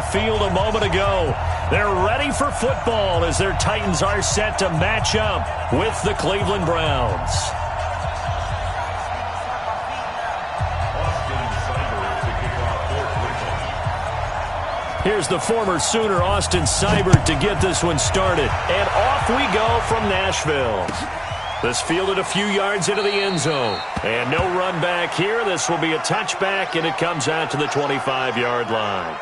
the field a moment ago. They're ready for football as their Titans are set to match up with the Cleveland Browns. Here's the former Sooner, Austin Seibert, to get this one started. And off we go from Nashville. This fielded a few yards into the end zone. And no run back here. This will be a touchback, and it comes out to the 25-yard line.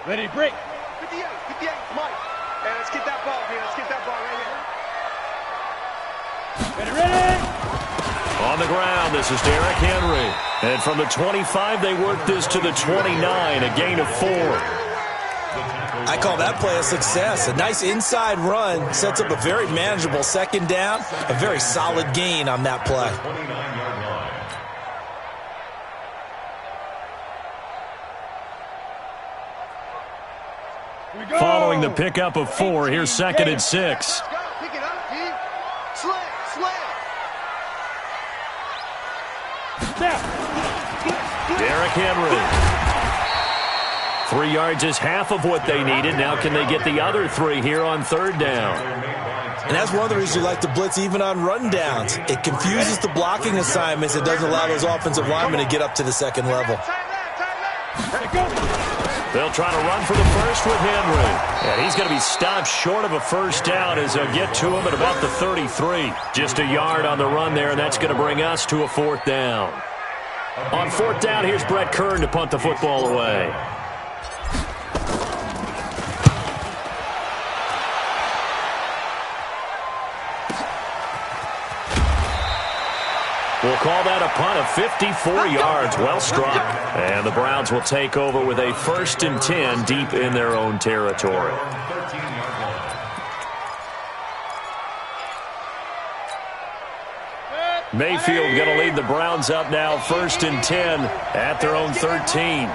Ready, break. 58, Mike. And let's get that ball here. Let's get that ball right here. Ready. On the ground, this is Derrick Henry. And from the 25, they work this to the 29, a gain of 4. I call that play a success. A nice inside run sets up a very manageable second down. A very solid gain on that play. Following the pickup of 4, here's 2nd and 6. Pick it up, G. Slam. Derrick Henry. 3 yards is half of what they needed. Now can they get the other 3 here on 3rd down? And that's one of the reasons you like to blitz even on run downs. It confuses the blocking assignments. It doesn't allow those offensive linemen to get up to the second level. They'll try to run for the first with Henry. And he's going to be stopped short of a first down as they'll get to him at about the 33. Just a yard on the run there, and that's going to bring us to a 4th down. On 4th down, here's Brett Kern to punt the football away. We'll call that a punt of 54 yards. Well struck. And the Browns will take over with a 1st and 10 deep in their own territory. Mayfield going to lead the Browns up now, 1st and 10 at their own 13.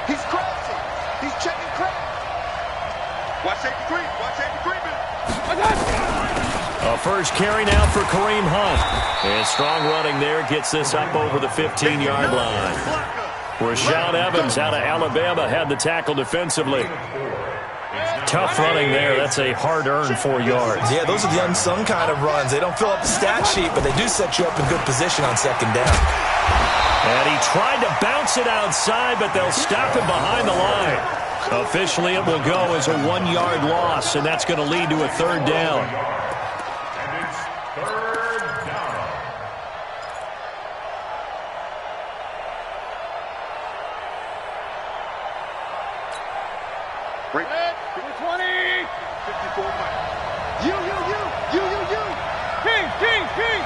He's crossing. He's checking crack. Watch safety creep. A first carry now for Kareem Hunt. And strong running there gets this up over the 15-yard line. Rashaan Evans out of Alabama had the tackle defensively. Tough running there. That's a hard-earned 4 yards. Yeah, those are the unsung kind of runs. They don't fill up the stat sheet, but they do set you up in good position on 2nd down. And he tried to bounce it outside, but they'll stop him behind the line. Officially, it will go as a 1-yard loss, and that's going to lead to a 3rd down. Break. 20. 54. You. King.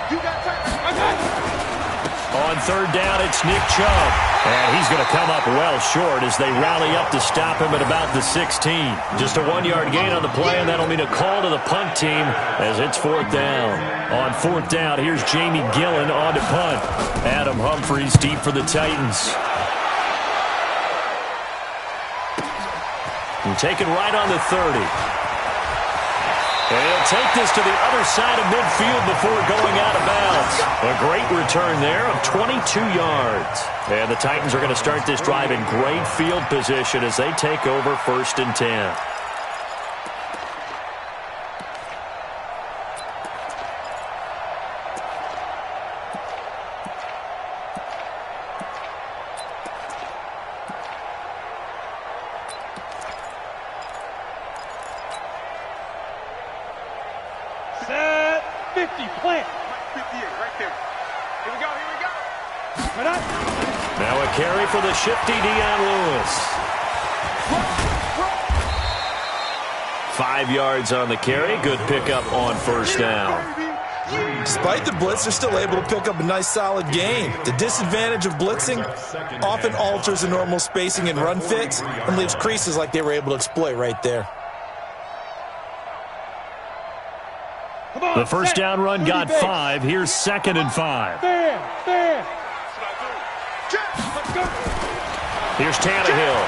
You got time. On 3rd down, it's Nick Chubb. And he's going to come up well short as they rally up to stop him at about the 16. Just a 1-yard gain on the play, and that'll mean a call to the punt team as it's 4th down. On 4th down, here's Jamie Gillen on to punt. Adam Humphries deep for the Titans. And taken right on the 30. And he'll take this to the other side of midfield before going out of bounds. A great return there of 22 yards. And the Titans are going to start this drive in great field position as they take over 1st and 10. Set 50, plant. 58, right there. Here we go. Right on. Now a carry for the shifty Dion Lewis. 5 yards on the carry. Good pickup on 1st down. Despite the blitz, they're still able to pick up a nice solid gain. The disadvantage of blitzing often alters the normal spacing and run fits and leaves creases like they were able to exploit right there. Come on. The first down run got 5. Here's 2nd and 5. Here's Tannehill.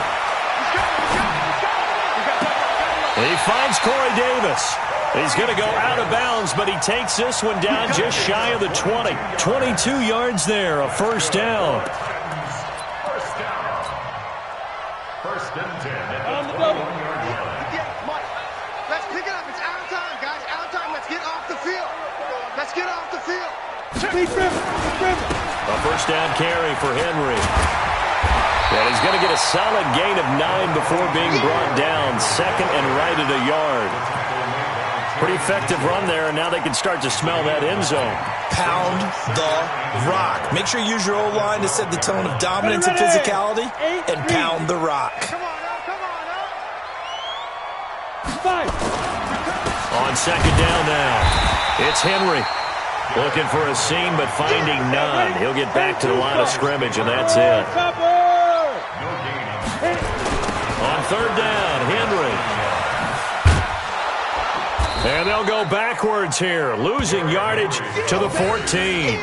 He finds Corey Davis. He's going to go out of bounds, but he takes this one down just shy of the 20. 22 yards there, a first down. First and 10. On the double. Mike, let's pick it up. It's out of time, guys. Out of time. Let's get off the field. Let's get off the field. A first down carry for Henry. And he's going to get a solid gain of 9 before being brought down. 2nd and right at a yard. Pretty effective run there, and now they can start to smell that end zone. Pound the rock. Make sure you use your O-line to set the tone of dominance and physicality, and pound the rock. Come on now. 5. On 2nd down now, it's Henry. Looking for a seam, but finding none. He'll get back to the line of scrimmage, and that's it. On 3rd down, Henry. And they'll go backwards here, losing yardage to the 14.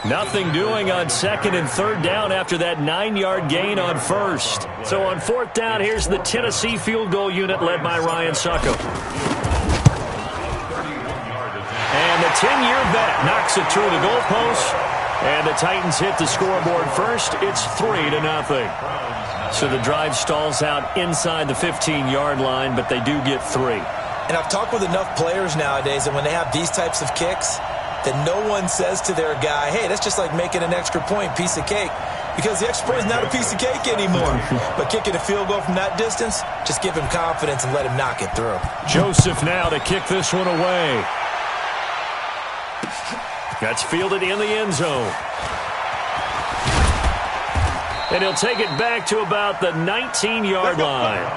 Nothing doing on 2nd and 3rd down after that 9-yard gain on 1st. So on 4th down, here's the Tennessee field goal unit led by Ryan Succo. And the 10-year vet knocks it through the goalpost. And the Titans hit the scoreboard first. It's 3-0. So the drive stalls out inside the 15-yard line, but they do get 3. And I've talked with enough players nowadays that when they have these types of kicks, that no one says to their guy, hey, that's just like making an extra point, piece of cake. Because the extra point is not a piece of cake anymore. But kicking a field goal from that distance, just give him confidence and let him knock it through. Joseph now to kick this one away. That's fielded in the end zone. And he'll take it back to about the 19-yard line.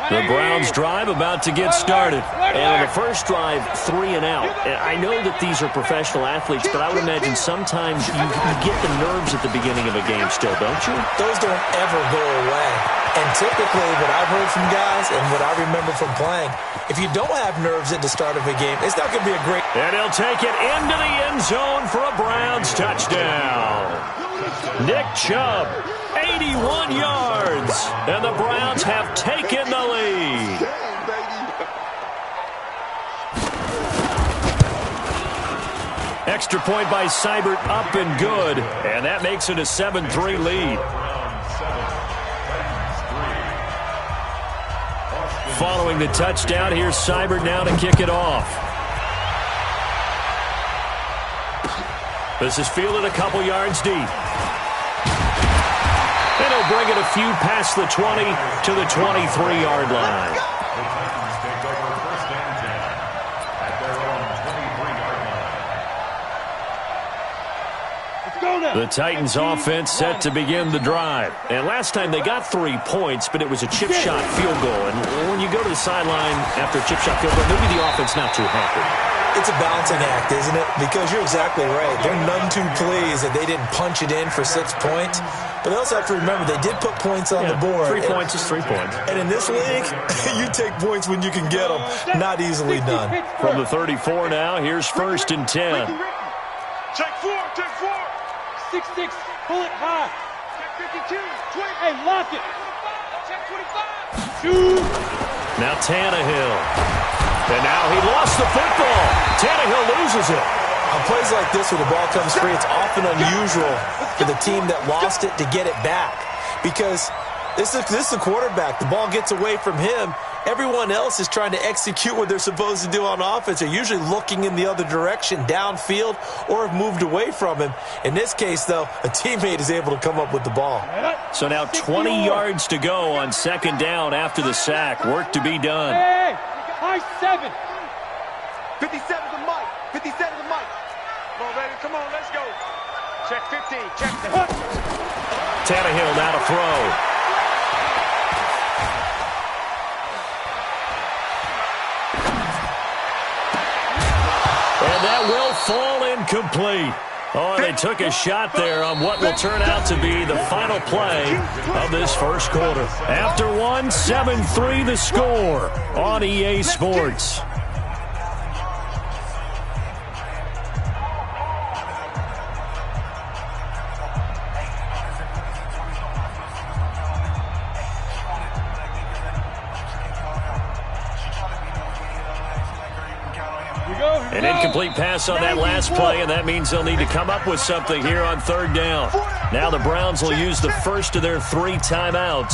The Browns drive about to get started. And on the first drive, 3 and out. And I know that these are professional athletes, but I would imagine sometimes you get the nerves at the beginning of a game still, don't you? Those don't ever go away. And typically what I've heard from guys and what I remember from playing, if you don't have nerves at the start of a game, it's not going to be a great... And he'll take it into the end zone for a Browns touchdown. Nick Chubb, 81 yards, and the Browns have taken the lead. Extra point by Seibert, up and good, and that makes it a 7-3 lead. Following the touchdown, here's Seibert now to kick it off. This is fielded a couple yards deep. And he'll bring it a few past the 20 to the 23-yard line. The Titans offense set to begin the drive. And last time they got 3 points, but it was a chip shot field goal. And when you go to the sideline after a chip shot field goal, maybe the offense not too happy. It's a balancing act, isn't it? Because you're exactly right. They're none too pleased that they didn't punch it in for 6 points. But they also have to remember they did put points on the board. 3 points is 3 points. And in this league, you take points when you can get them. Not easily done. From the 34 now, here's 1st and 10. Check 4, check 4. 6-6, pull it high. Check 52, 20. Hey, lock it. Check 25. Shoot. Now Tannehill. And now he lost the football. Tannehill loses it. On plays like this where the ball comes free, it's often unusual for the team that lost it to get it back. Because this is the quarterback. The ball gets away from him. Everyone else is trying to execute what they're supposed to do on offense. They're usually looking in the other direction, downfield, or have moved away from him. In this case, though, a teammate is able to come up with the ball. So now 20 yards to go on 2nd down after the sack. Work to be done. Hey, high 7. 57 to Mike. 57 to Mike. Come on, baby. Come on, let's go. Check 15. Check the hook. Tannehill now to throw. And that will fall incomplete. Oh, they took a shot there on what will turn out to be the final play of this first quarter. After one, 7-3 the score on EA Sports. An incomplete pass on that last play, and that means they'll need to come up with something here on third down. Now the Browns will use the first of their 3 timeouts.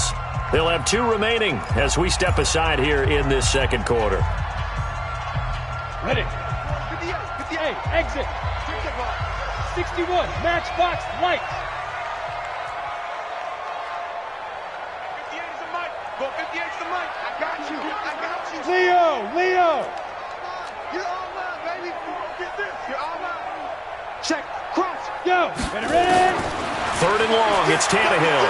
They'll have 2 remaining as we step aside here in this second quarter. Ready. 58, exit. 61, matchbox lights. 58 is the mic. Go 58 is the mic. I got you. I got you. Leo. You're all mine, baby. Get this. You're all mine. Check. Cross. Go. Ready. Third and long. It's Tannehill.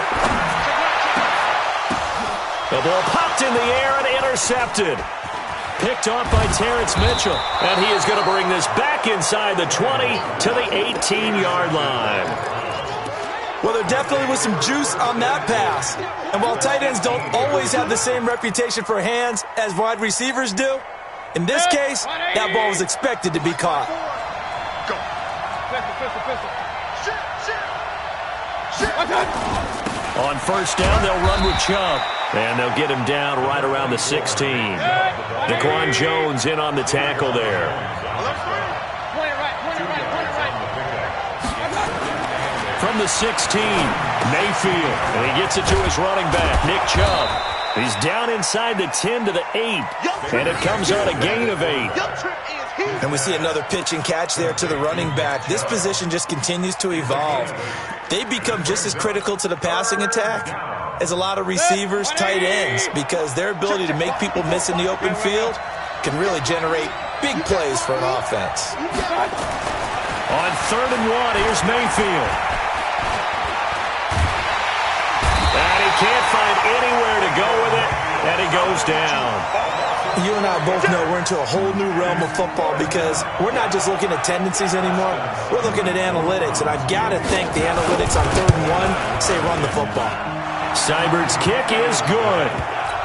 The ball popped in the air and intercepted. Picked off by Terrence Mitchell. And he is going to bring this back inside the 20 to the 18-yard line. Well, there definitely was some juice on that pass. And while tight ends don't always have the same reputation for hands as wide receivers do, in this case, that ball was expected to be caught. Go. On first down, they'll run with Chubb. And they'll get him down right around the 16. Daquan Jones in on the tackle there. From the 16, Mayfield. And he gets it to his running back, Nick Chubb. He's down inside the 10 to the 8. And it comes on a gain of 8. And we see another pitch and catch there to the running back. This position just continues to evolve. They become just as critical to the passing attack as a lot of receivers, tight ends, because their ability to make people miss in the open field can really generate big plays for an offense. On third and 1, here's Mayfield. And he can't find anywhere to go with it, and he goes down. You and I both know we're into a whole new realm of football because we're not just looking at tendencies anymore. We're looking at analytics, and I've got to think the analytics on third and 1 say run the football. Seibert's kick is good.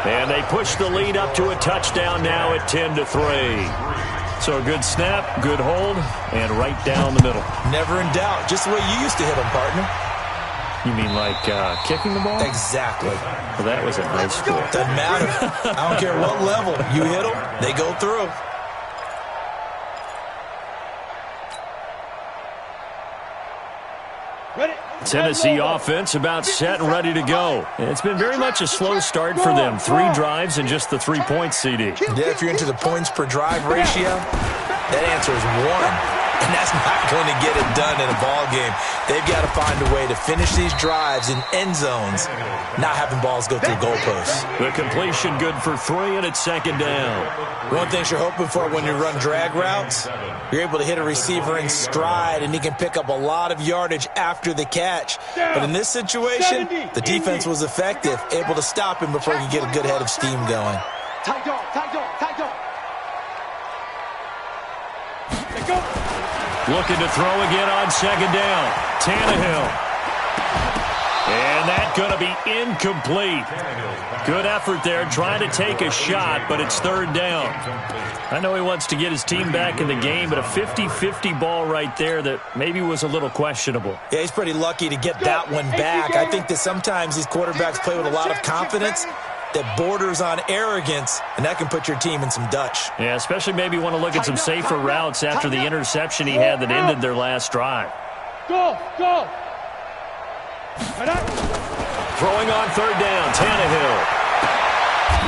And they push the lead up to a touchdown now at 10-3. So a good snap, good hold, and right down the middle. Never in doubt. Just the way you used to hit them, partner. You mean like kicking the ball? Exactly. Well, that was at high school. Doesn't matter. I don't care what level. You hit them, they go through. Tennessee offense about set and ready to go. It's been very much a slow start for them. 3 drives and just the 3 points, CD. Yeah, if you're into the points per drive ratio, that answer is 1. And that's not going to get it done in a ball game. They've got to find a way to finish these drives in end zones, not having balls go through goalposts. The completion good for 3, and it's second down. One thing you're hoping for when you run drag routes, you're able to hit a receiver in stride, and he can pick up a lot of yardage after the catch. But in this situation, the defense was effective, able to stop him before he could get a good head of steam going. Tight dog, tight dog, tight dog. Let's go. Looking to throw again on second down. Tannehill. And that's going to be incomplete. Good effort there, trying to take a shot, but it's third down. I know he wants to get his team back in the game, but a 50-50 ball right there that maybe was a little questionable. Yeah, he's pretty lucky to get that one back. I think that sometimes these quarterbacks play with a lot of confidence that borders on arrogance, and that can put your team in some Dutch. Yeah, especially maybe want to look at some safer routes after the interception he had that ended their last drive. Go. Throwing on third down, Tannehill.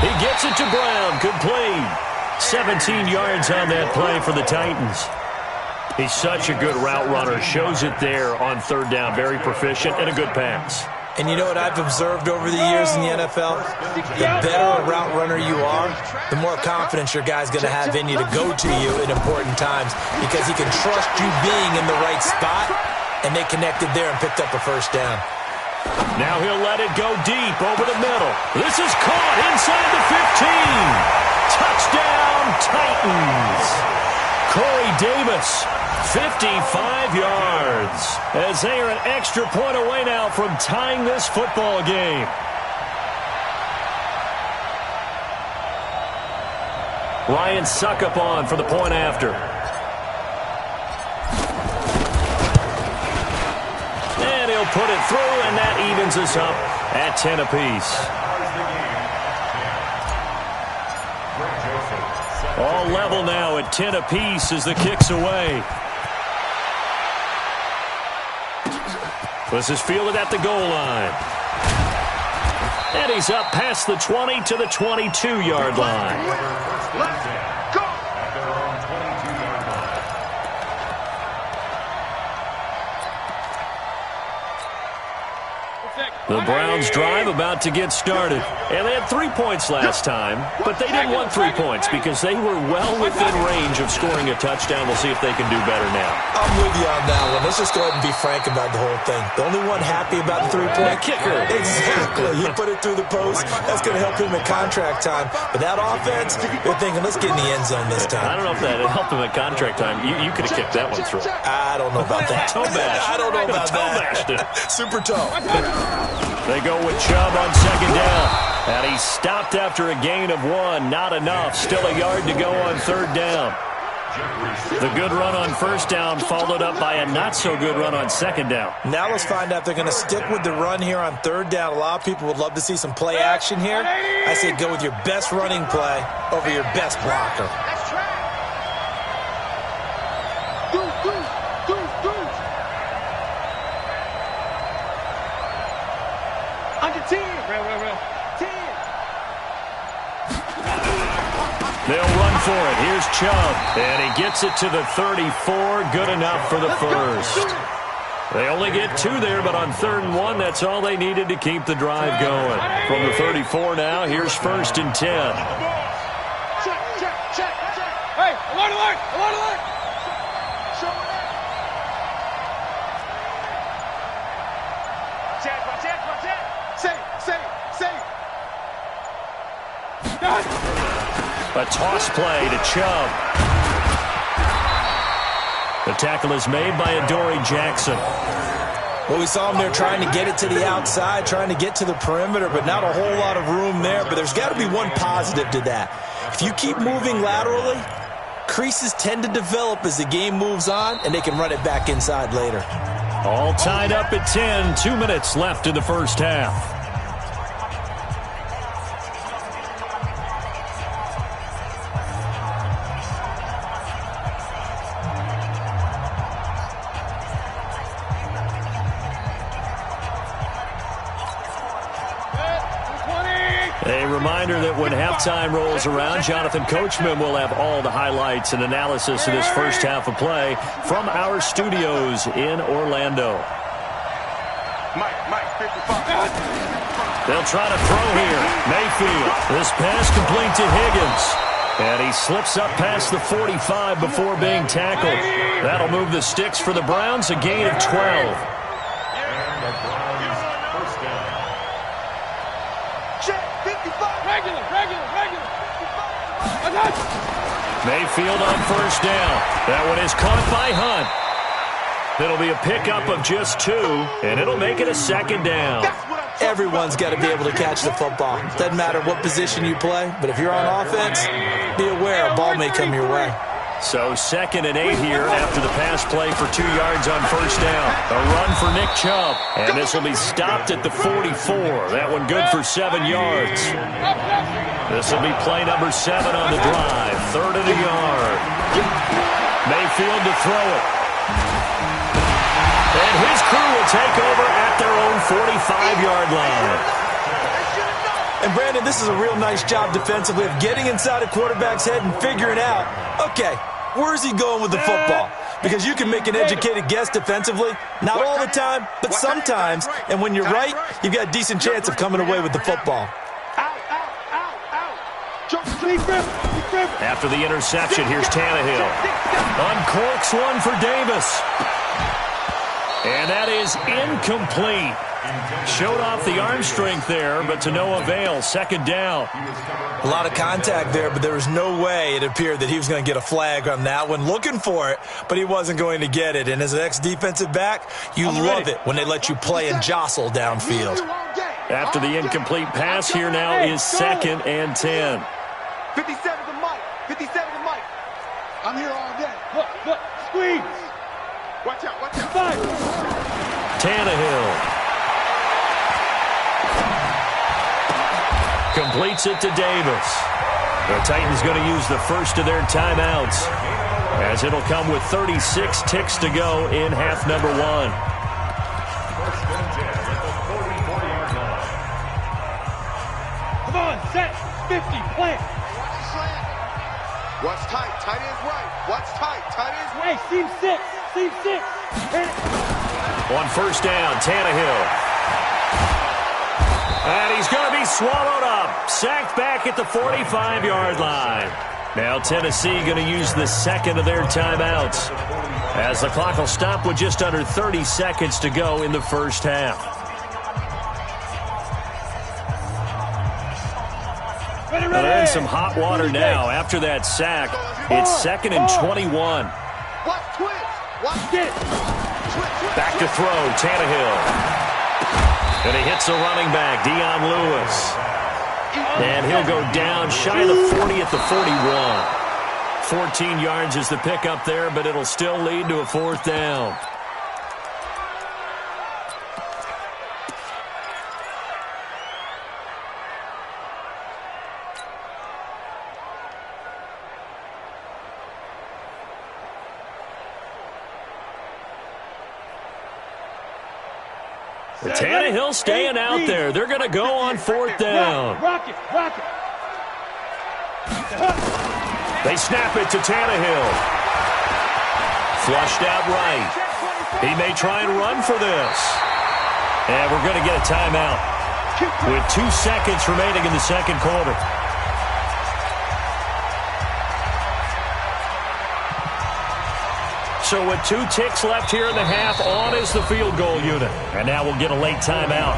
He gets it to Brown, complete. 17 yards on that play for the Titans. He's such a good route runner. Shows it there on third down. Very proficient and a good pass. And you know what I've observed over the years in the NFL? The better a route runner you are, the more confidence your guy's going to have in you to go to you in important times because he can trust you being in the right spot, and they connected there and picked up a first down. Now he'll let it go deep over the middle. This is caught inside the 15. Touchdown, Titans. Corey Davis 55 yards. As they are an extra point away now from tying this football game. Ryan Suckup on for the point after. And he'll put it through, and that evens us up at 10 apiece. All level now at 10 apiece as the kick's away. This is fielded at the goal line. And he's up past the 20 to the 22-yard line. Let's go! At their own 22-yard line. The Browns drive about to get started. And they had 3 points last time, but they didn't want 3 points because they were well within range of scoring a touchdown. We'll see if they can do better now. I'm with you on that one. Let's just go ahead and be frank about the whole thing. The only one happy about the 3-point kicker. Exactly. He put it through the post. That's going to help him in contract time. But that offense, they're thinking, let's get in the end zone this time. I don't know if that helped him at contract time. You could have kicked that one through. I don't know about that. Toe bash. I don't know about that. Super toe. They go with Chubb on second down. And he's stopped after a gain of 1. Not enough. Still a yard to go on third down. The good run on first down followed up by a not-so-good run on second down. Now let's find out if they're going to stick with the run here on third down. A lot of people would love to see some play action here. I say go with your best running play over your best blocker. That's track. Under 10. Real. 10. They'll run for it. Here's Chubb. And he gets it to the 34. Good enough for the first. They only get 2 there, but on 3rd and 1, that's all they needed to keep the drive going. From the 34 now, here's 1st and 10. Check. Hey, alert. Show it up. Watch it. Say. A toss play to Chubb. The tackle is made by Adoree Jackson. Well, we saw him there trying to get it to the outside, trying to get to the perimeter, but not a whole lot of room there. But there's got to be one positive to that. If you keep moving laterally, creases tend to develop as the game moves on, and they can run it back inside later. All tied up at 10. 2 minutes left in the first half. A reminder that when halftime rolls around, Jonathan Coachman will have all the highlights and analysis of this first half of play from our studios in Orlando. Mike, 55. They'll try to throw here. Mayfield. This pass complete to Higgins. And he slips up past the 45 before being tackled. That'll move the sticks for the Browns, a gain of 12. Mayfield on first down. That one is caught by Hunt. It'll be a pickup of just 2, and it'll make it a second down. Everyone's got to be able to catch the football. Doesn't matter what position you play, but if you're on offense, be aware a ball may come your way. So 2nd and 8 here after the pass play for 2 yards on first down. A run for Nick Chubb, and this will be stopped at the 44. That one good for 7 yards. This will be play number 7 on the drive. 3rd and a yard. Mayfield to throw it. And his crew will take over at their own 45-yard line. And, Brandon, this is a real nice job defensively of getting inside a quarterback's head and figuring out, okay, where's he going with the football? Because you can make an educated guess defensively. Not all the time, but sometimes. And when you're right, you've got a decent chance of coming away with the football. After the interception, here's Tannehill. Uncorks one for Davis. And that is incomplete. Showed off the arm strength there, but to no avail. Second down. A lot of contact there, but there was no way it appeared that he was going to get a flag on that one. Looking for it, but he wasn't going to get it. And as an ex-defensive back, you love it when they let you play and jostle downfield. After the incomplete pass, here now is 2nd and 10. 57 to Mike. 57 to Mike. I'm here all day. Look, squeeze. Watch out. Tannehill completes it to Davis. The Titans going to use the first of their timeouts, as it'll come with 36 ticks to go in half number 1. Come on, set. 50, plant. Watch tight. Tight ends right. Watch tight. Tight ends right. Hey, seam 6. Seam 6. On first down, Tannehill. And he's going to be swallowed up. Sacked back at the 45-yard line. Now Tennessee going to use the second of their timeouts, as the clock will stop with just under 30 seconds to go in the first half. Well, they're in some hot water now after that sack. It's 2nd and 21. Watch twitch. Watch it. Back to throw, Tannehill. And he hits the running back, Dion Lewis. And he'll go down shy of the 40 at the 41. 14 yards is the pickup there, but it'll still lead to a 4th down. Tannehill staying out there. They're going to go on 4th down. Rock it. They snap it to Tannehill. Flushed out right. He may try and run for this. And we're going to get a timeout with 2 seconds remaining in the second quarter. So with 2 ticks left here in the half, on is the field goal unit. And now we'll get a late timeout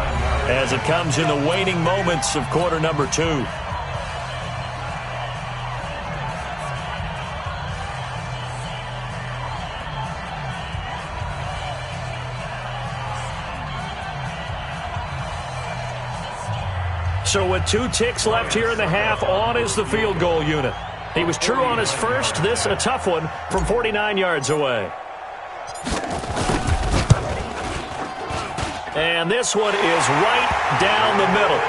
as it comes in the waning moments of quarter number 2. So with 2 ticks left here in the half, on is the field goal unit. He was true on his first. This a tough one from 49 yards away. And this one is right down the middle.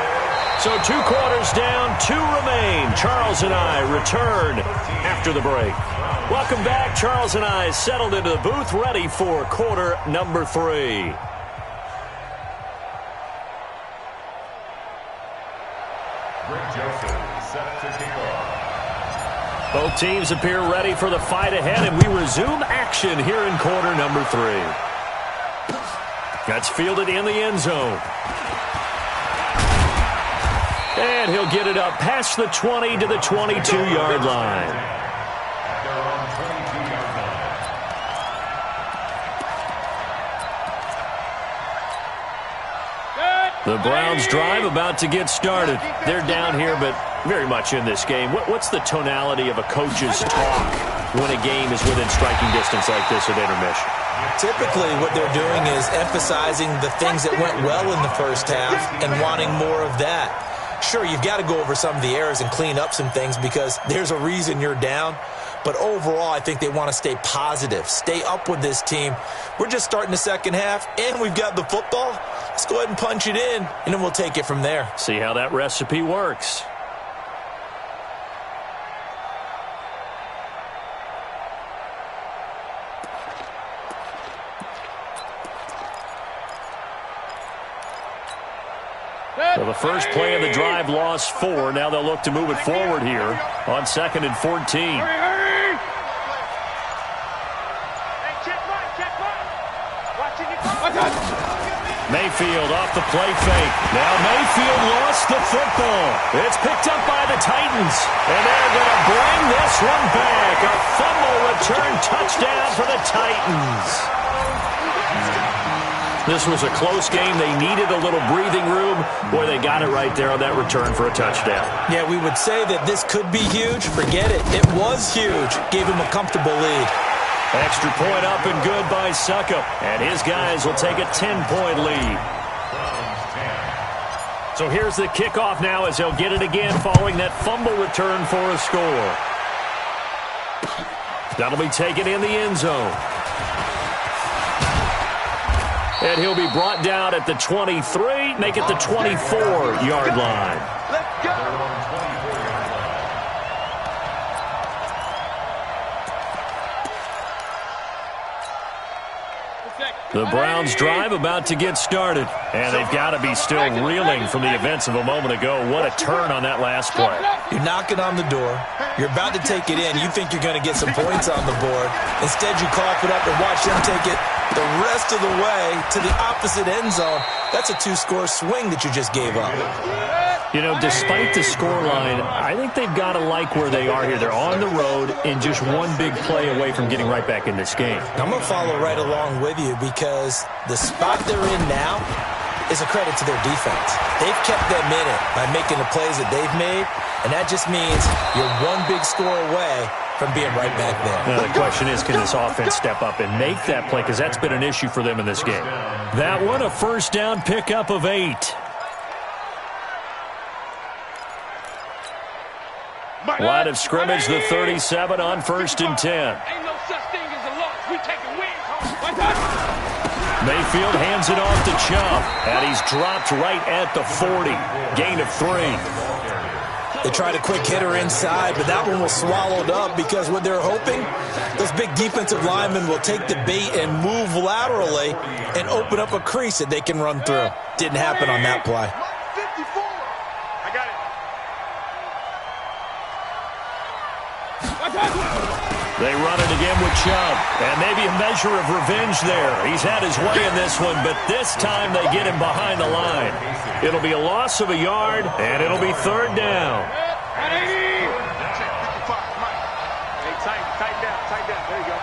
So 2 quarters down, 2 remain. Charles and I return after the break. Welcome back. Charles and I settled into the booth, ready for quarter number 3. Both teams appear ready for the fight ahead, and we resume action here in quarter number 3. That's fielded in the end zone. And he'll get it up past the 20 to the 22-yard line. The Browns drive about to get started. They're down here, but very much in this game. What's the tonality of a coach's talk when a game is within striking distance like this at intermission? Typically, what they're doing is emphasizing the things that went well in the first half and wanting more of that. Sure, you've got to go over some of the errors and clean up some things because there's a reason you're down. But overall, I think they want to stay positive, stay up with this team. We're just starting the second half, and we've got the football. Let's go ahead and punch it in, and then we'll take it from there. See how that recipe works. So the first play of the drive lost 4. Now they'll look to move it forward here on 2nd and 14. Hurry! Mayfield off the play fake. Now Mayfield lost the football. It's picked up by the Titans. And they're going to bring this one back. A fumble return touchdown for the Titans. This was a close game. They needed a little breathing room. Boy, they got it right there on that return for a touchdown. Yeah, we would say that this could be huge. Forget it. It was huge. Gave him a comfortable lead. Extra point up and good by Succop. And his guys will take a 10-point lead. So here's the kickoff now as they'll get it again following that fumble return for a score. That'll be taken in the end zone. And he'll be brought down at the 23, make it the 24-yard line. Let's go. The Browns drive about to get started. And they've got to be still reeling from the events of a moment ago. What a turn on that last play. You're knocking on the door. You're about to take it in. You think you're going to get some points on the board. Instead, you cough it up and watch them take it the rest of the way to the opposite end zone. That's a 2-score swing that you just gave up. You know, despite the scoreline, I think they've got to like where they are here. They're on the road and just one big play away from getting right back in this game. I'm going to follow right along with you because the spot they're in now is a credit to their defense. They've kept them in it by making the plays that they've made, and that just means you're one big score away from being right back there. Now, the question is, can this offense step up and make that play? Because that's been an issue for them in this game. That one, a first down pickup of 8. Line of scrimmage, the 37 on 1st and 10. Ain't no such thing as a loss. We taking wins home. Mayfield hands it off to Chubb, and he's dropped right at the 40. Gain of 3. They tried a quick hitter inside, but that one was swallowed up because what they're hoping, those big defensive linemen will take the bait and move laterally and open up a crease that they can run through. Didn't happen on that play. 54. I got it. They run it again with Chubb, and maybe a measure of revenge there. He's had his way in this one, but this time they get him behind the line. It'll be a loss of a yard, and it'll be 3rd down. That's it. 55. Come on. Hey, tighten down. Tighten down. There you go.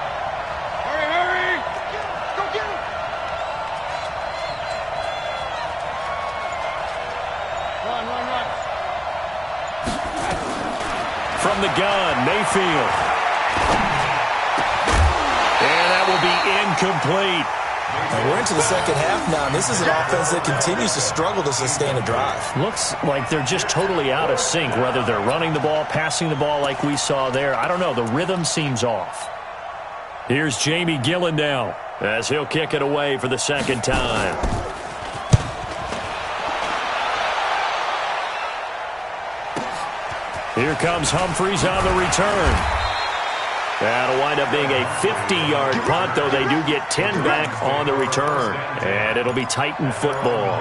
Hurry. Go get him. Run. From the gun, Mayfield. And that will be incomplete. Now we're into the second half now, and this is an offense that continues to struggle to sustain a drive. Looks like they're just totally out of sync, whether they're running the ball, passing the ball like we saw there. I don't know. The rhythm seems off. Here's Jamie Gillen now as he'll kick it away for the second time. Here comes Humphries on the return. That'll wind up being a 50-yard punt, though they do get 10 back on the return. And it'll be Titan football.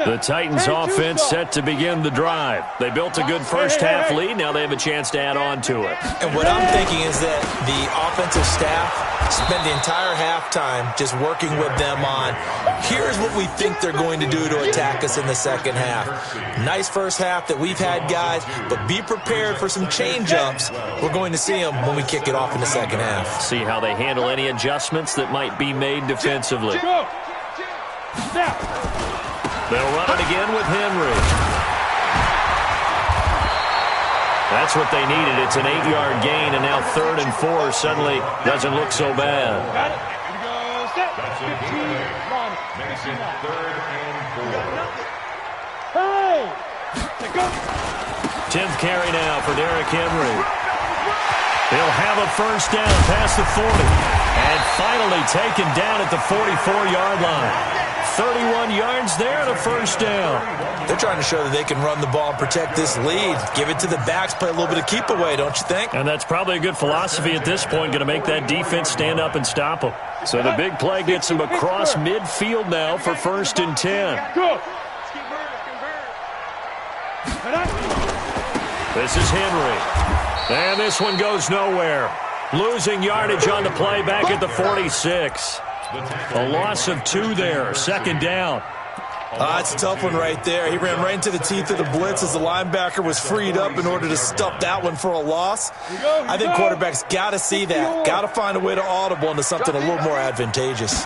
The Titans offense set to begin the drive. They built a good first half lead. Now they have a chance to add on to it. And what I'm thinking is that the offensive staff spend the entire halftime just working with them on, here's what we think they're going to do to attack us in the second half. Nice first half that we've had, guys, but be prepared for some change-ups. We're going to see them when we kick it off in the second half. See how they handle any adjustments that might be made defensively. Go. Snap. They'll run it again with Henry. That's what they needed. It's an 8-yard gain, and now 3rd and 4 suddenly doesn't look so bad. Got it. Here we go. Step. 15. Run. 3rd and 4. Hurry. Go. 10th carry now for Derrick Henry. They'll have a first down past the 40. And finally taken down at the 44-yard line. 31 yards there and a first down. They're trying to show that they can run the ball and protect this lead. Give it to the backs, play a little bit of keep away, don't you think? And that's probably a good philosophy at this point, going to make that defense stand up and stop them. So the big play gets them across midfield now for 1st and 10. Go. This is Henry. And this one goes nowhere. Losing yardage on the play back at the 46. A loss of 2 there. 2nd down. It's a tough one right there. He ran right into the teeth of the blitz as the linebacker was freed up in order to stuff that one for a loss. I think quarterbacks got to see that. Got to find a way to audible into something a little more advantageous.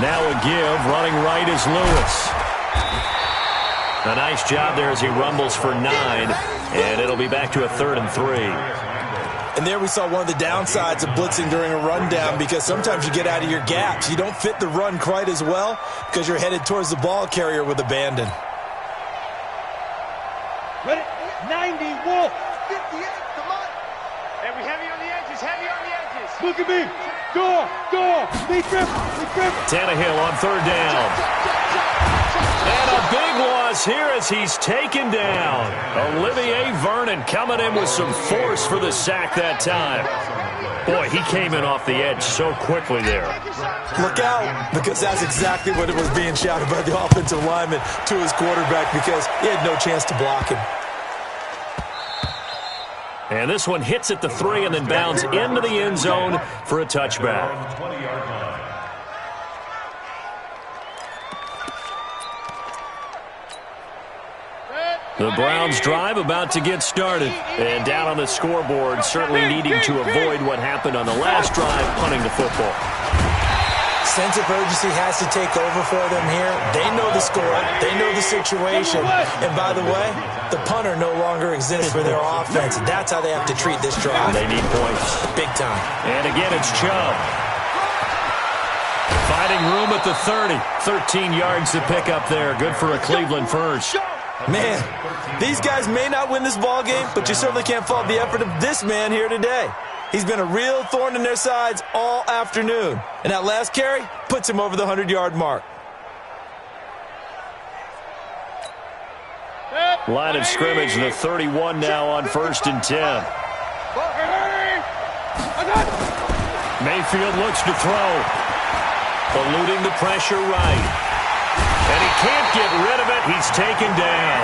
Now a give. Running right is Lewis. A nice job there as he rumbles for 9, and it'll be back to a 3rd and 3. And there we saw one of the downsides of blitzing during a rundown, because sometimes you get out of your gaps. You don't fit the run quite as well because you're headed towards the ball carrier with abandon. Ready? 90, wolf. 58, come on. Hey, we heavy on the edges, heavy on the edges. Look at me. Door. Lead grip. Tannehill on 3rd down. And a big loss here as he's taken down. Olivier Vernon coming in with some force for the sack that time. Boy, he came in off the edge so quickly there. Look out, because that's exactly what it was being shouted by the offensive lineman to his quarterback, because he had no chance to block him. And this one hits at the 3 and then bounds into the end zone for a touchback. The Browns drive about to get started. And down on the scoreboard, certainly needing to avoid what happened on the last drive, punting the football. Sense of urgency has to take over for them here. They know the score. They know the situation. And by the way, the punter no longer exists for their offense. That's how they have to treat this drive. They need points. Big time. And again, it's Chubb. Finding room at the 30. 13 yards to pick up there. Good for a Cleveland first. Man, these guys may not win this ball game, but you certainly can't fault the effort of this man here today. He's been a real thorn in their sides all afternoon. And that last carry puts him over the 100-yard mark. Line of scrimmage, the 31 now on 1st and 10. Mayfield looks to throw. Eluding the pressure right. And he can't get rid of it. He's taken down.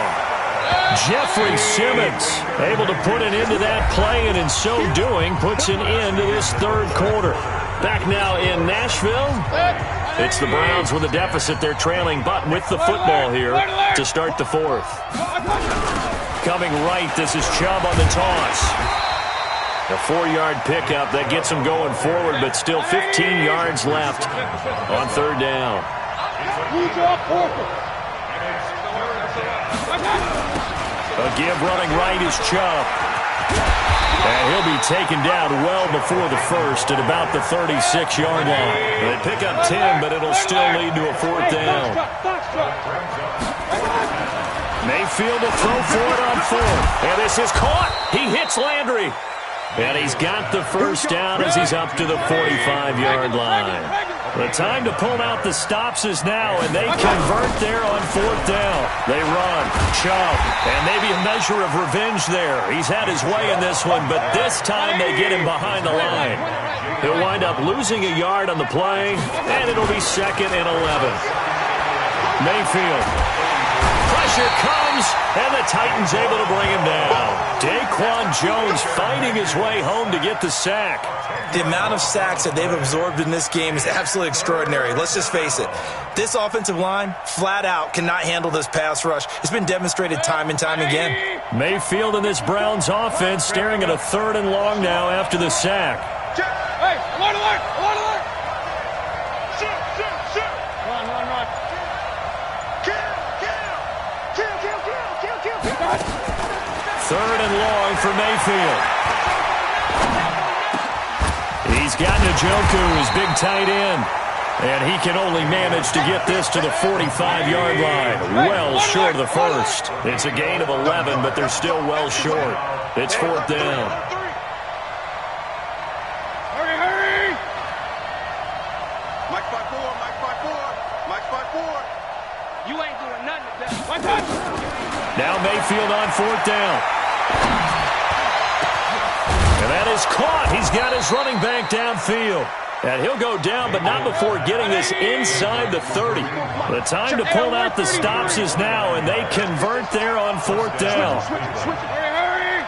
Jeffrey Simmons able to put an end to that play, and in so doing puts an end to this 3rd quarter. Back now in Nashville. It's the Browns with a deficit. They're trailing, but with the football here to start the 4th. Coming right, this is Chubb on the toss. A 4-yard pickup that gets him going forward, but still 15 yards left on 3rd down. A give running right is Chubb. And he'll be taken down well before the 1st at about the 36-yard line. They pick up 10, but it'll still lead to a 4th down. Mayfield will throw for it on 4th. And this is caught. He hits Landry. And he's got the 1st down as he's up to the 45-yard line. The time to pull out the stops is now, and they convert there on 4th down. They run, Chubb, and maybe a measure of revenge there. He's had his way in this one, but this time they get him behind the line. He'll wind up losing a yard on the play, and it'll be 2nd and 11. Mayfield. Pressure comes, and the Titans able to bring him down. Daquan Jones fighting his way home to get the sack. The amount of sacks that they've absorbed in this game is absolutely extraordinary. Let's just face it. This offensive line, flat out, cannot handle this pass rush. It's been demonstrated time and time again. Mayfield and this Browns offense staring at a 3rd and long now after the sack. Hey, alert, alert, alert, alert. Shoot. Run. Kill. 3rd and long for Mayfield. He's got Njoku, his big tight end. And he can only manage to get this to the 45-yard line. Well short of the 1st. It's a gain of 11, but they're still well short. It's 4th down. Hurry. Mike 5-4. You ain't doing nothing today. Now Mayfield on 4th down. And that is caught. He's got his running back downfield. And he'll go down, but not before getting this inside the 30. The time to pull out the stops is now, and they convert there on 4th down. Hurry.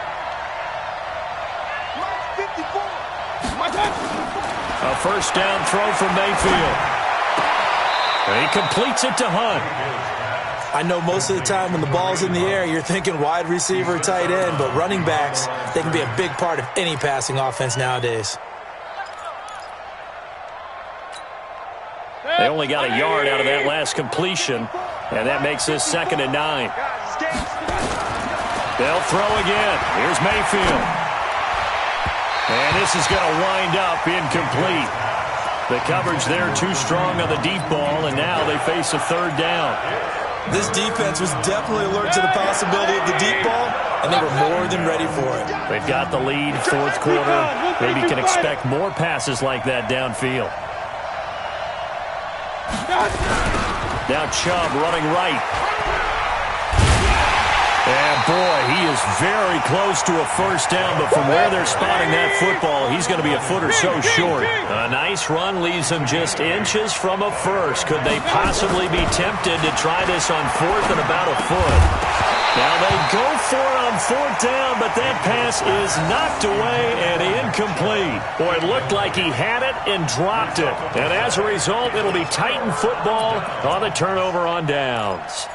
A 1st down throw from Mayfield. And he completes it to Hunt. I know most of the time when the ball's in the air, you're thinking wide receiver, tight end, but running backs, they can be a big part of any passing offense nowadays. They only got a yard out of that last completion, and that makes this 2nd and 9. They'll throw again. Here's Mayfield. And this is going to wind up incomplete. The coverage there too strong on the deep ball, and now they face a 3rd down. This defense was definitely alert to the possibility of the deep ball, and they were more than ready for it. They've got the lead, 4th quarter. Maybe can expect more passes like that downfield. Now Chubb running right. And boy, he is very close to a 1st down, but from where they're spotting that football, he's going to be a foot or so short. A nice run leaves them just inches from a 1st. Could they possibly be tempted to try this on 4th and about a foot? Now they go for it on 4th down, but that pass is knocked away and incomplete. Boy, it looked like he had it and dropped it. And as a result, it'll be Titan football on the turnover on downs.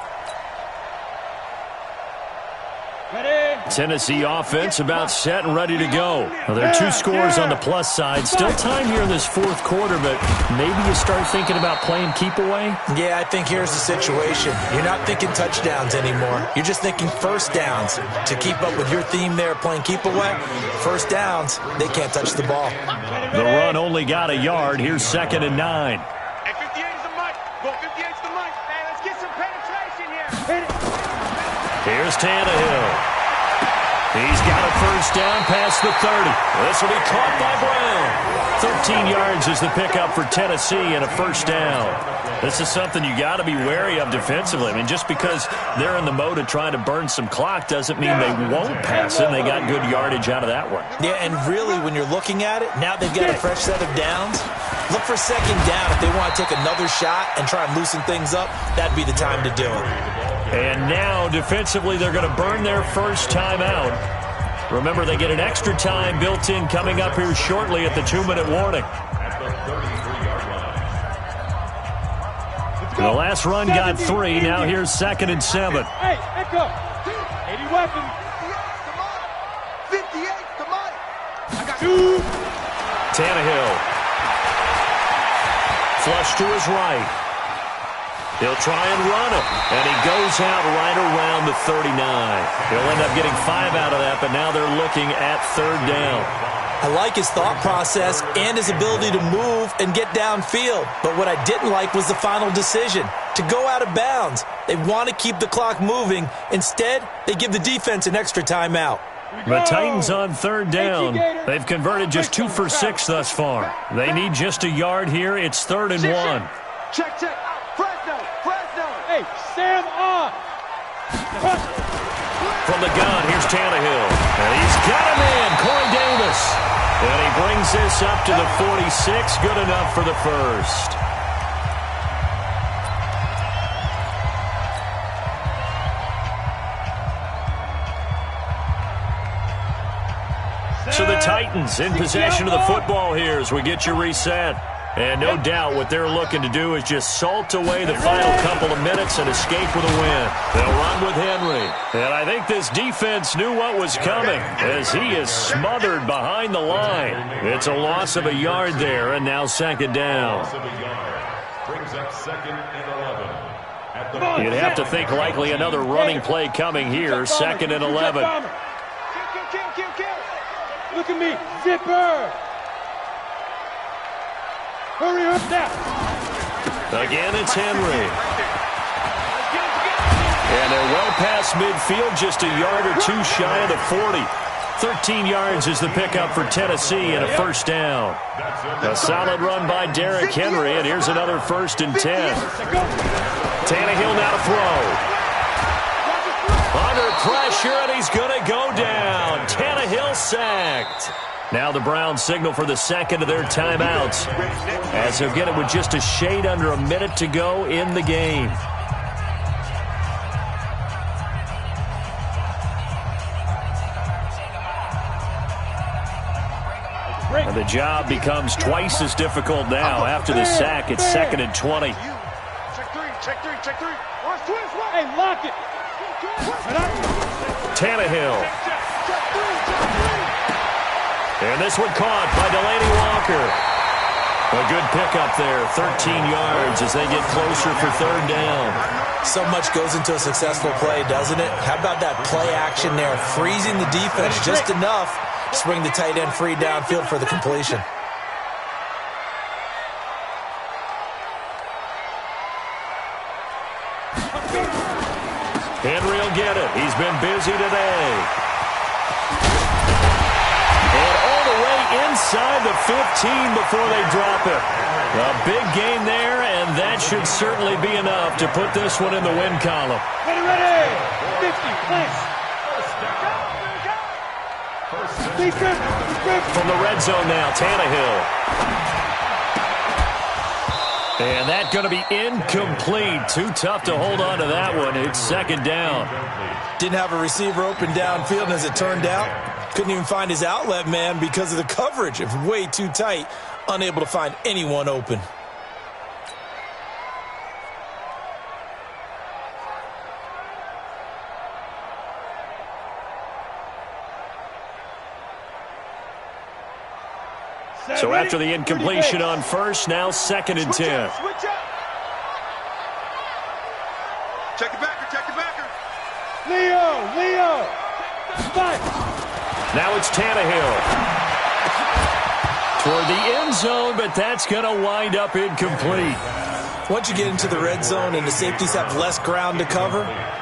Tennessee offense about set and ready to go. Well, there are 2 scores on the plus side. Still time here in this 4th quarter, but maybe you start thinking about playing keep away? Yeah, I think here's the situation. You're not thinking touchdowns anymore. You're just thinking 1st downs. To keep up with your theme there, playing keep away, 1st downs, they can't touch the ball. The run only got a yard. Here's 2nd and 9. Hey, 58 is the mic. Go 58 is the mic. Hey, let's get some penetration here. Here's Tannehill. He's got a 1st down past the 30. This will be caught by Brown. 13 yards is the pickup for Tennessee and a 1st down. This is something you got to be wary of defensively. I mean, just because they're in the mode of trying to burn some clock doesn't mean they won't pass it. And they got good yardage out of that one. Yeah, and really, when you're looking at it, now they've got a fresh set of downs. Look for 2nd down. If they want to take another shot and try and loosen things up, that'd be the time to do it. And now, defensively, they're going to burn their 1st time out. Remember, they get an extra time built in coming up here shortly at the 2-minute warning. The last run got 3. Now here's 2nd and 7. Hey, echo. 80 weapons. 58, come on. I got 2. Tannehill. Flush to his right. He'll try and run it, and he goes out right around the 39. He'll end up getting 5 out of that, but now they're looking at 3rd down. I like his thought process and his ability to move and get downfield. But what I didn't like was the final decision, to go out of bounds. They want to keep the clock moving. Instead, they give the defense an extra timeout. The Titans on 3rd down. They've converted just 2 for 6 thus far. They need just a yard here. It's 3rd and 1. check. Fresno. Hey, Sam on. From the gun, here's Tannehill. And he's got him in, Corey Davis. And he brings this up to the 46. Good enough for the 1st. So the Titans in possession of the football here as we get you reset. And no doubt what they're looking to do is just salt away the final couple of minutes and escape with a win. They'll run with Henry. And I think this defense knew what was coming as he is smothered behind the line. It's a loss of a yard there, and now 2nd down. Brings up 2nd and 11. You'd have to think likely another running play coming here, 2nd and 11. Kill. Look at me, zipper. Hurry up now. Again, it's Henry. And they're well past midfield, just a yard or 2 shy of the 40. 13 yards is the pickup for Tennessee and a 1st down. A solid run by Derrick Henry, and here's another 1st and 10. Tannehill now to throw. Under pressure, and he's going to go down. Tannehill sacked. Now the Browns signal for the 2nd of their timeouts, as he'll get it with just a shade under a minute to go in the game. And the job becomes twice as difficult now after the sack. It's 2nd and 20. Check three. Watch twist, watch. Hey, lock it. Tannehill. And this one caught by Delaney Walker. A good pickup there, 13 yards as they get closer for third down. So much goes into a successful play, doesn't it? How about that play action there, freezing the defense just enough to bring the tight end free downfield for the completion. Henry will get it. He's been busy today. And all the way inside the 15 before they drop it. A big gain there, and that should certainly be enough to put this one in the win column. Ready. 50, place. From the red zone now, Tannehill. And that's going to be incomplete. Too tough to hold on to that one. It's second down. Didn't have a receiver open downfield, and as it turned out, couldn't even find his outlet man because of the coverage. It was way too tight, unable to find anyone open. So after the incompletion on first, now second and 10. Switch up. Check the backer. Leo. Spike. Now it's Tannehill. Toward the end zone, but that's going to wind up incomplete. Once you get into the red zone and the safeties have less ground to cover,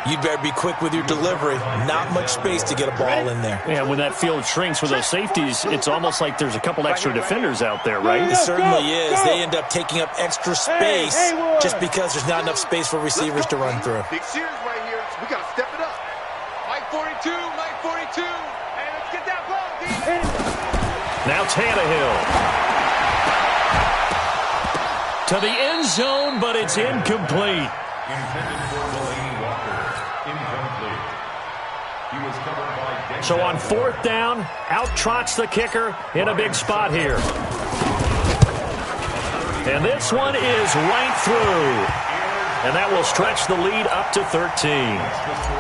you'd better be quick with your delivery. Not much space to get a ball in there. Yeah, when that field shrinks with those safeties, it's almost like there's a couple extra defenders out there, right? It certainly is. They end up taking up extra space just because there's not enough space for receivers to run through. Big series right here. We got to step it up. Mike 42. Hey, let's get that ball, D. Now Tannehill. To the end zone, but it's incomplete. Intended for Delaney Walker. Incomplete. He was covered by Dennis. So on fourth down, out trots the kicker in a big spot here. And this one is right through. And that will stretch the lead up to 13.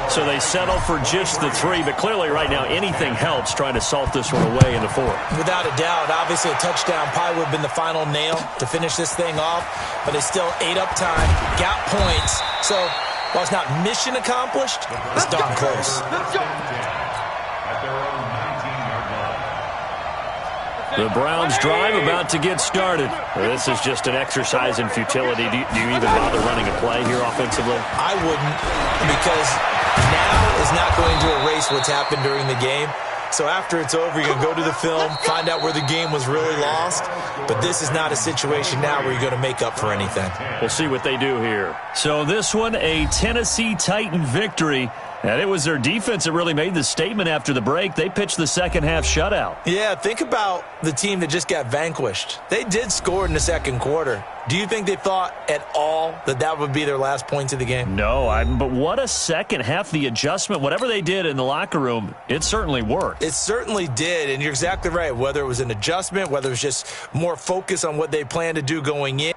So they settle for just the 3, but clearly right now anything helps trying to salt this one away in the 4th. Without a doubt, obviously a touchdown probably would have been the final nail to finish this thing off, but they still ate up time, got points. So while it's not mission accomplished, it's darn close. Let's go. At their own 19-yard line. The Browns drive about to get started. This is just an exercise in futility. Do you even bother running a play here offensively? I wouldn't, because now is not going to erase what's happened during the game. So after it's over, you're going to go to the film, find out where the game was really lost. But this is not a situation now where you're going to make up for anything. We'll see what they do here. So this one, a Tennessee Titan victory. And it was their defense that really made the statement after the break. They pitched the second half shutout. Yeah, think about the team that just got vanquished. They did score in the second quarter. Do you think they thought at all that that would be their last points of the game? No, but what a second half. The adjustment, whatever they did in the locker room, it certainly worked. It certainly did, and you're exactly right. Whether it was an adjustment, whether it was just more focus on what they planned to do going in.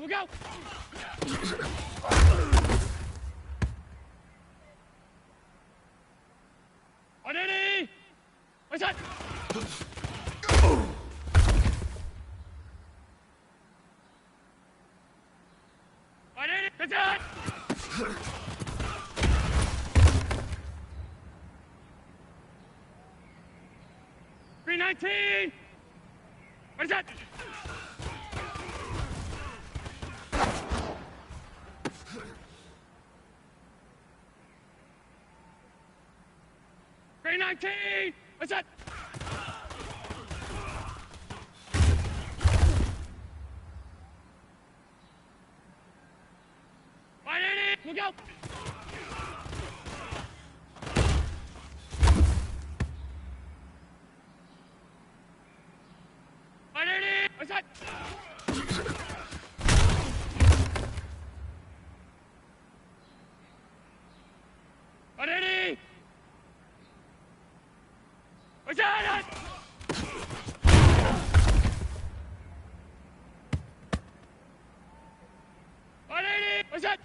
Look out! 180! What's that? 180! That's it! 319! What is that? 319! What's that? 180! Look out! 180! What's that? 180! What's that? 180! What's that?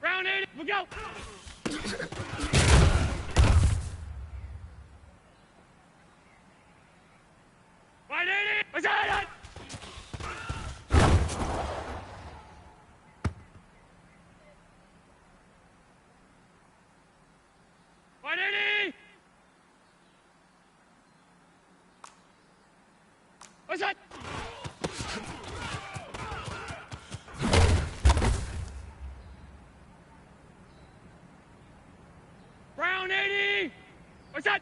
80! Look out! 180! What's that? 180! What's that? 80! What's that?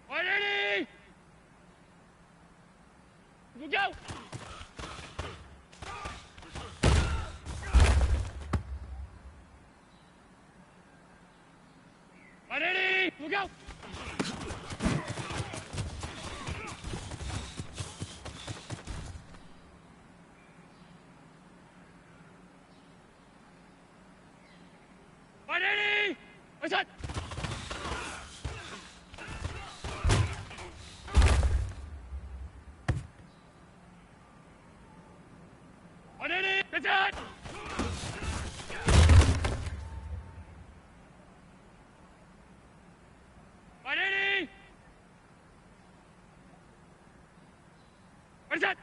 180! We'll go! 180! We'll go! 180! What's that? 180! That's it! 180! What is that?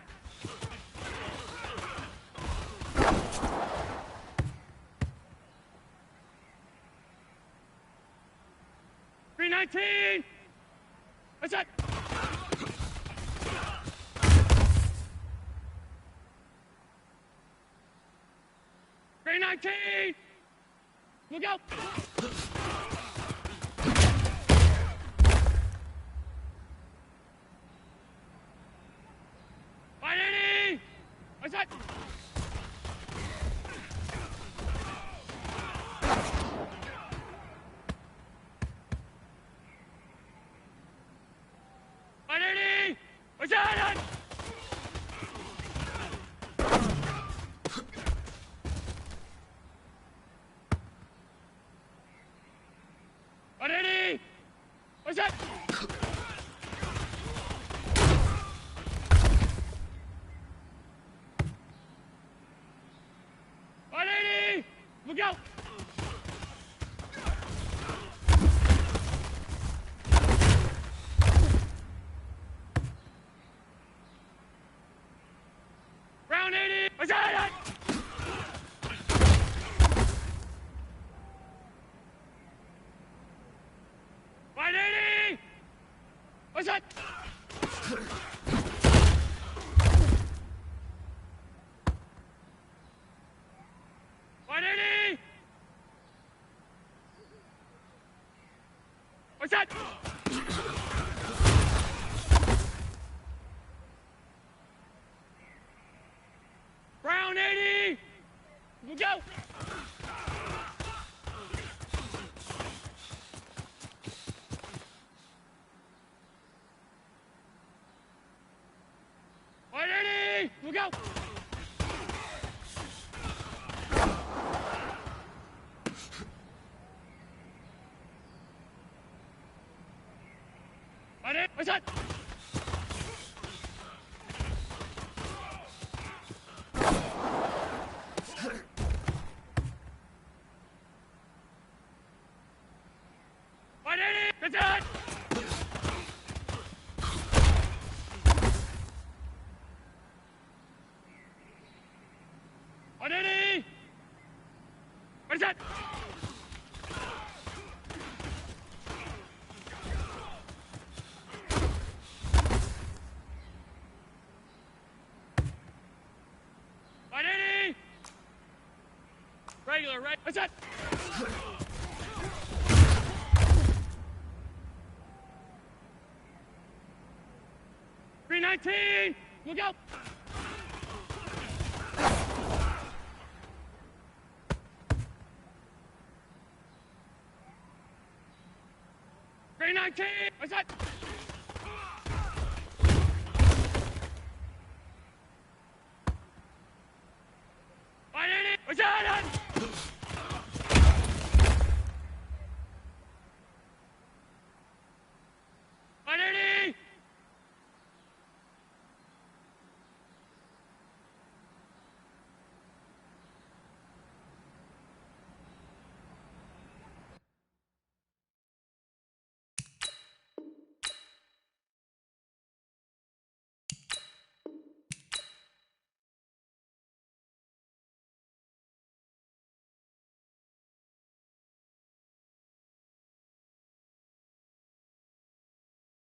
319! What's that? 319! Look out! 180! What's that? 180! What's that? 180! What's that? 180! Look out! 80! What's that? 180! What's that? 180! What's that? 80! We'll go! 180! We'll go! What's that? What's that? What is that? Regular, right? What's that? 319! Look out! What's that?